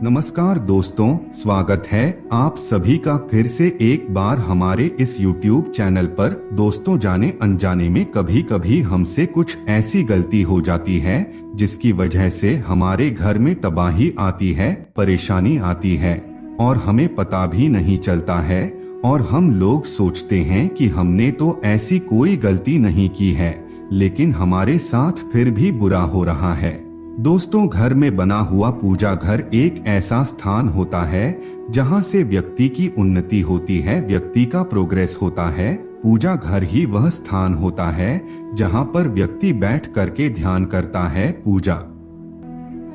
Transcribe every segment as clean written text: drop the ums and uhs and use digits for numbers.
नमस्कार दोस्तों, स्वागत है आप सभी का फिर से एक बार हमारे इस YouTube चैनल पर। दोस्तों, जाने अनजाने में कभी कभी हमसे कुछ ऐसी गलती हो जाती है जिसकी वजह से हमारे घर में तबाही आती है, परेशानी आती है और हमें पता भी नहीं चलता है। और हम लोग सोचते हैं कि हमने तो ऐसी कोई गलती नहीं की है, लेकिन हमारे साथ फिर भी बुरा हो रहा है। दोस्तों, घर में बना हुआ पूजा घर एक ऐसा स्थान होता है जहां से व्यक्ति की उन्नति होती है, व्यक्ति का प्रोग्रेस होता है। पूजा घर ही वह स्थान होता है जहां पर व्यक्ति बैठ करके ध्यान करता है, पूजा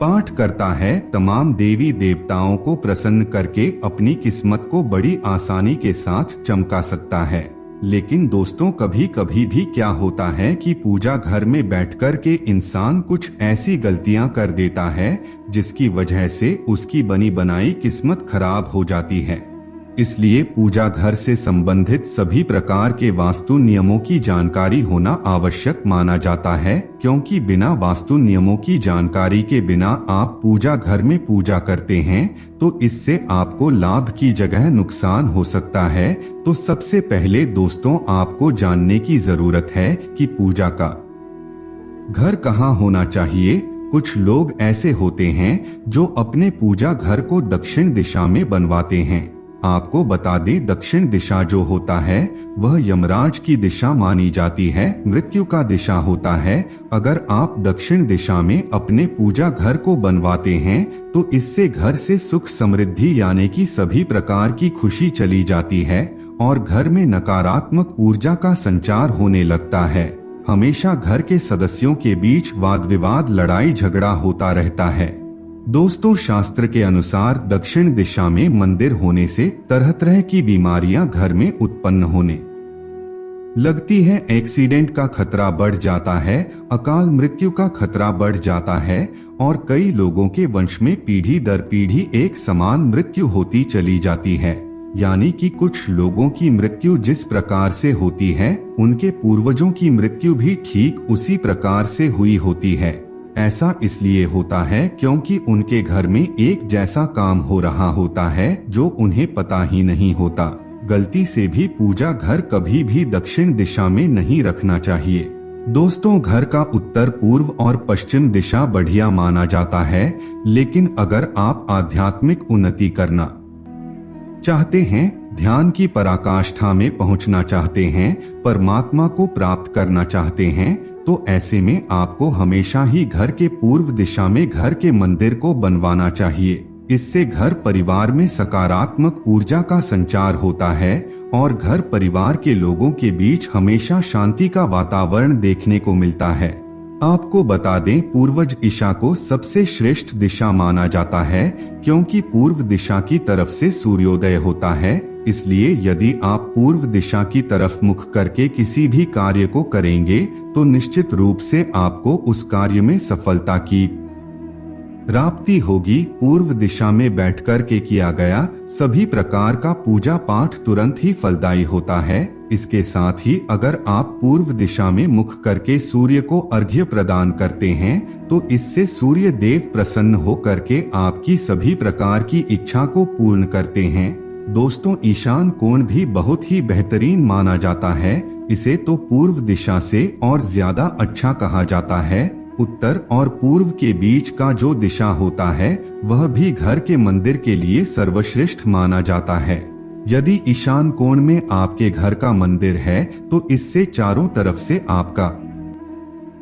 पाठ करता है, तमाम देवी देवताओं को प्रसन्न करके अपनी किस्मत को बड़ी आसानी के साथ चमका सकता है। लेकिन दोस्तों, कभी कभी भी क्या होता है कि पूजा घर में बैठकर के इंसान कुछ ऐसी गलतियां कर देता है जिसकी वजह से उसकी बनी बनाई किस्मत खराब हो जाती है। इसलिए पूजा घर से संबंधित सभी प्रकार के वास्तु नियमों की जानकारी होना आवश्यक माना जाता है, क्योंकि बिना वास्तु नियमों की जानकारी के बिना आप पूजा घर में पूजा करते हैं तो इससे आपको लाभ की जगह नुकसान हो सकता है। तो सबसे पहले दोस्तों, आपको जानने की जरूरत है कि पूजा का घर कहाँ होना चाहिए। कुछ लोग ऐसे होते हैं जो अपने पूजा घर को दक्षिण दिशा में बनवाते हैं। आपको बता दें, दक्षिण दिशा जो होता है वह यमराज की दिशा मानी जाती है, मृत्यु का दिशा होता है। अगर आप दक्षिण दिशा में अपने पूजा घर को बनवाते हैं तो इससे घर से सुख समृद्धि यानी कि सभी प्रकार की खुशी चली जाती है और घर में नकारात्मक ऊर्जा का संचार होने लगता है। हमेशा घर के सदस्यों के बीच वाद विवाद, लड़ाई झगड़ा होता रहता है। दोस्तों, शास्त्र के अनुसार दक्षिण दिशा में मंदिर होने से तरह तरह की बीमारियां घर में उत्पन्न होने लगती है। एक्सीडेंट का खतरा बढ़ जाता है, अकाल मृत्यु का खतरा बढ़ जाता है और कई लोगों के वंश में पीढ़ी दर पीढ़ी एक समान मृत्यु होती चली जाती है। यानी कि कुछ लोगों की मृत्यु जिस प्रकार से होती है, उनके पूर्वजों की मृत्यु भी ठीक उसी प्रकार से हुई होती है। ऐसा इसलिए होता है क्योंकि उनके घर में एक जैसा काम हो रहा होता है जो उन्हें पता ही नहीं होता। गलती से भी पूजा घर कभी भी दक्षिण दिशा में नहीं रखना चाहिए। दोस्तों, घर का उत्तर, पूर्व और पश्चिम दिशा बढ़िया माना जाता है, लेकिन अगर आप आध्यात्मिक उन्नति करना चाहते हैं, ध्यान की पराकाष्ठा में पहुंचना चाहते हैं, परमात्मा को प्राप्त करना चाहते हैं, तो ऐसे में आपको हमेशा ही घर के पूर्व दिशा में घर के मंदिर को बनवाना चाहिए। इससे घर परिवार में सकारात्मक ऊर्जा का संचार होता है और घर परिवार के लोगों के बीच हमेशा शांति का वातावरण देखने को मिलता है। आपको बता दें, पूर्वज ईशा को सबसे श्रेष्ठ दिशा माना जाता है, क्योंकि पूर्व दिशा की तरफ से सूर्योदय होता है। इसलिए यदि आप पूर्व दिशा की तरफ मुख करके किसी भी कार्य को करेंगे तो निश्चित रूप से आपको उस कार्य में सफलता की प्राप्ति होगी। पूर्व दिशा में बैठकर के किया गया सभी प्रकार का पूजा पाठ तुरंत ही फलदायी होता है। इसके साथ ही अगर आप पूर्व दिशा में मुख करके सूर्य को अर्घ्य प्रदान करते हैं तो इससे सूर्य देव प्रसन्न होकर के आपकी सभी प्रकार की इच्छा को पूर्ण करते हैं। दोस्तों, ईशान कोण भी बहुत ही बेहतरीन माना जाता है। इसे तो पूर्व दिशा से और ज्यादा अच्छा कहा जाता है। उत्तर और पूर्व के बीच का जो दिशा होता है वह भी घर के मंदिर के लिए सर्वश्रेष्ठ माना जाता है। यदि ईशान कोण में आपके घर का मंदिर है तो इससे चारों तरफ से आपका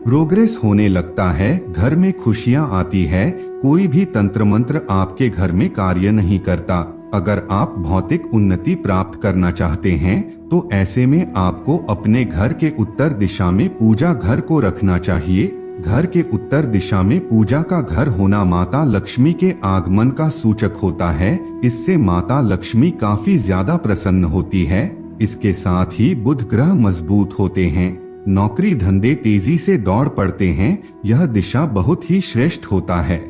प्रोग्रेस होने लगता है, घर में खुशियां आती है, कोई भी तंत्र मंत्र आपके घर में कार्य नहीं करता। अगर आप भौतिक उन्नति प्राप्त करना चाहते हैं तो ऐसे में आपको अपने घर के उत्तर दिशा में पूजा घर को रखना चाहिए। घर के उत्तर दिशा में पूजा का घर होना माता लक्ष्मी के आगमन का सूचक होता है। इससे माता लक्ष्मी काफी ज्यादा प्रसन्न होती है। इसके साथ ही बुध ग्रह मजबूत होते हैं, नौकरी धंधे तेजी से दौड़ पड़ते हैं। यह दिशा बहुत ही श्रेष्ठ होता है।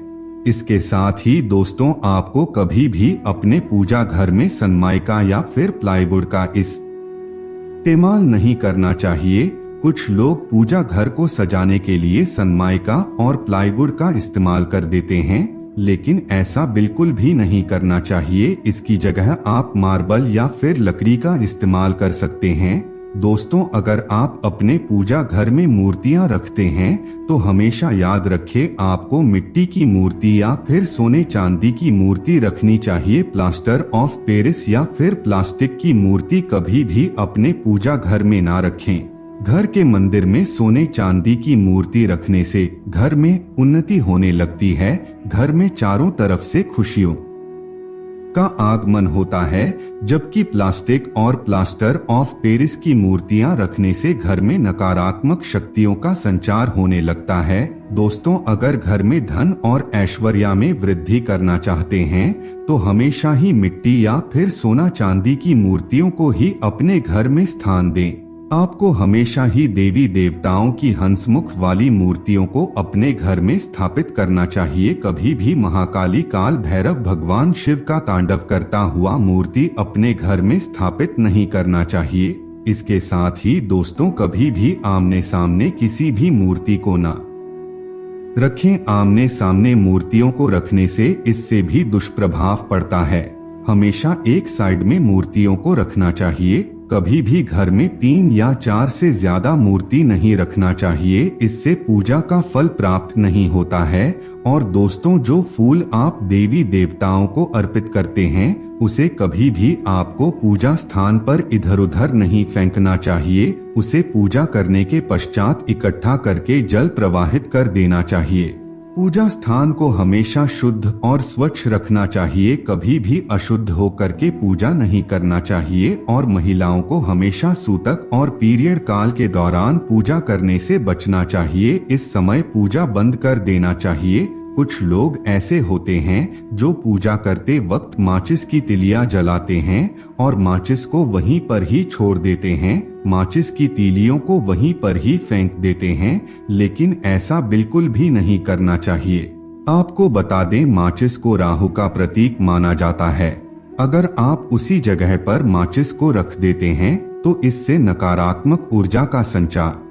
इसके साथ ही दोस्तों, आपको कभी भी अपने पूजा घर में सनमाइका या फिर प्लाईवुड का इस्तेमाल नहीं करना चाहिए। कुछ लोग पूजा घर को सजाने के लिए सनमाइका और प्लाईवुड का इस्तेमाल कर देते हैं। लेकिन ऐसा बिल्कुल भी नहीं करना चाहिए। इसकी जगह आप मार्बल या फिर लकड़ी का इस्तेमाल कर सकते हैं। दोस्तों, अगर आप अपने पूजा घर में मूर्तियां रखते हैं तो हमेशा याद रखें, आपको मिट्टी की मूर्ति या फिर सोने चांदी की मूर्ति रखनी चाहिए। प्लास्टर ऑफ पेरिस या फिर प्लास्टिक की मूर्ति कभी भी अपने पूजा घर में ना रखें। घर के मंदिर में सोने चांदी की मूर्ति रखने से घर में उन्नति होने लगती है, घर में चारों तरफ से खुशियों का आगमन होता है, जबकि प्लास्टिक और प्लास्टर ऑफ पेरिस की मूर्तियां रखने से घर में नकारात्मक शक्तियों का संचार होने लगता है। दोस्तों, अगर घर में धन और ऐश्वर्य में वृद्धि करना चाहते हैं तो हमेशा ही मिट्टी या फिर सोना चांदी की मूर्तियों को ही अपने घर में स्थान दें। आपको हमेशा ही देवी देवताओं की हंसमुख वाली मूर्तियों को अपने घर में स्थापित करना चाहिए। कभी भी महाकाली, काल भैरव, भगवान शिव का तांडव करता हुआ मूर्ति अपने घर में स्थापित नहीं करना चाहिए। इसके साथ ही दोस्तों, कभी भी आमने सामने किसी भी मूर्ति को ना रखें। आमने सामने मूर्तियों को रखने से इससे भी दुष्प्रभाव पड़ता है। हमेशा एक साइड में मूर्तियों को रखना चाहिए। कभी भी घर में 3 या 4 से ज्यादा मूर्ति नहीं रखना चाहिए, इससे पूजा का फल प्राप्त नहीं होता है। और दोस्तों, जो फूल आप देवी देवताओं को अर्पित करते हैं उसे कभी भी आपको पूजा स्थान पर इधर उधर नहीं फेंकना चाहिए। उसे पूजा करने के पश्चात इकट्ठा करके जल प्रवाहित कर देना चाहिए। पूजा स्थान को हमेशा शुद्ध और स्वच्छ रखना चाहिए, कभी भी अशुद्ध होकर के पूजा नहीं करना चाहिए। और महिलाओं को हमेशा सूतक और पीरियड काल के दौरान पूजा करने से बचना चाहिए। इस समय पूजा बंद कर देना चाहिए। कुछ लोग ऐसे होते हैं जो पूजा करते वक्त माचिस की तिलियां जलाते हैं और माचिस को वहीं पर ही छोड़ देते हैं, माचिस की तीलियों को वहीं पर ही फेंक देते हैं, लेकिन ऐसा बिल्कुल भी नहीं करना चाहिए। आपको बता दें, माचिस को राहु का प्रतीक माना जाता है। अगर आप उसी जगह पर माचिस को रख देते हैं तो इससे नकारात्मक ऊर्जा का संचार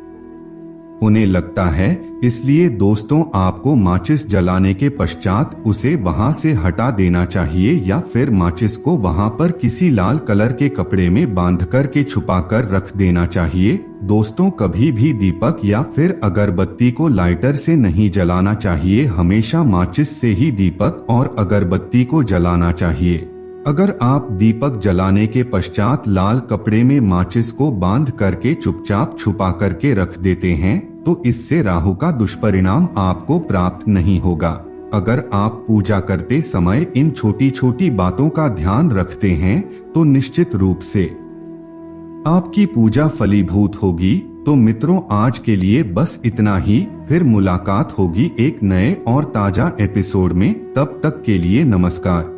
होने लगता है। इसलिए दोस्तों, आपको माचिस जलाने के पश्चात उसे वहां से हटा देना चाहिए या फिर माचिस को वहां पर किसी लाल कलर के कपड़े में बांध कर के छुपा कर रख देना चाहिए। दोस्तों, कभी भी दीपक या फिर अगरबत्ती को लाइटर से नहीं जलाना चाहिए, हमेशा माचिस से ही दीपक और अगरबत्ती को जलाना चाहिए। अगर आप दीपक जलाने के पश्चात लाल कपड़े में माचिस को बांध करके चुपचाप छुपा करके रख देते हैं तो इससे राहु का दुष्परिणाम आपको प्राप्त नहीं होगा। अगर आप पूजा करते समय इन छोटी छोटी बातों का ध्यान रखते हैं तो निश्चित रूप से आपकी पूजा फलीभूत होगी। तो मित्रों, आज के लिए बस इतना ही। फिर मुलाकात होगी एक नए और ताजा एपिसोड में। तब तक के लिए नमस्कार।